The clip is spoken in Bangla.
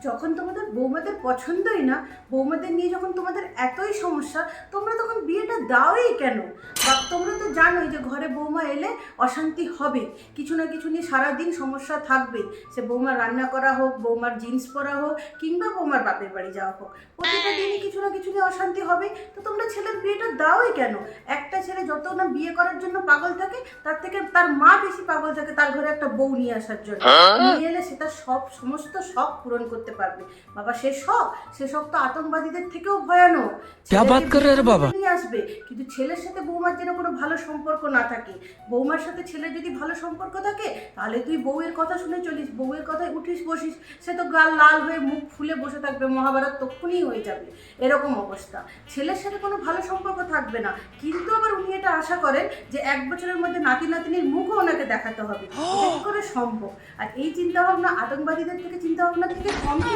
যখন তোমাদের বৌমাদের পছন্দই না, বৌমাদের নিয়ে যখন তোমাদের এতই সমস্যা, তোমরা তখন বিয়েটা দাওই কেন? বা তোমরা তো জানোই যে ঘরে বৌমা এলে অশান্তি হবে, কিছু না কিছু নিয়ে সারাদিন সমস্যা থাকবে। সে বৌমার রান্না করা হোক, বৌমার জিন্স পরা হোক, কিংবা বৌমার বাপের বাড়ি যাওয়া হোক, প্রতিটা দিনই কিছু না কিছু নিয়ে অশান্তি হবে। তো তোমরা ছেলের বিয়েটা দাওই কেন? একটা ছেলে যত না বিয়ে করার জন্য পাগল থাকে, তার থেকে তার মা বেশি পাগল থাকে তার ঘরে একটা বউ নিয়ে আসার জন্য। নিয়ে এলে সেটা সমস্ত শখ পূরণ করতে পারবে। বাবা, সে শখ তো আতঙ্কবাদীদের থেকেও ভয়ানক। क्या बात कर रहे हैं रे बाबा? নিয়ে আসবে, কিন্তু ছেলের সাথে বৌমার যেন কোনো ভালো সম্পর্ক না থাকে। বৌমার সাথে ছেলের যদি ভালো সম্পর্ক থাকে, তাহলে তুই বউয়ের কথা শুনে চলিস, বউয়ের কথায় উঠিস বসিস, সে তো গাল লাল হয়ে মুখ ফুলে বসে থাকবে, মহাভারত তক্ষুনি হয়ে যাবে। এরকম অবস্থা। ছেলের সাথে কোনো ভালো সম্পর্ক থাকবে না, কিন্তু আবার উনি এটা আশা করেন যে 1 বছরের মধ্যে নাতি নাতনির মুখও ওনাকে দেখাতে হবে। এটা কি করে সম্ভব? আর এই চিন্তাভাবনা আতঙ্কবাদীদের থেকে চিন্তাভাবনা থেকে কম কি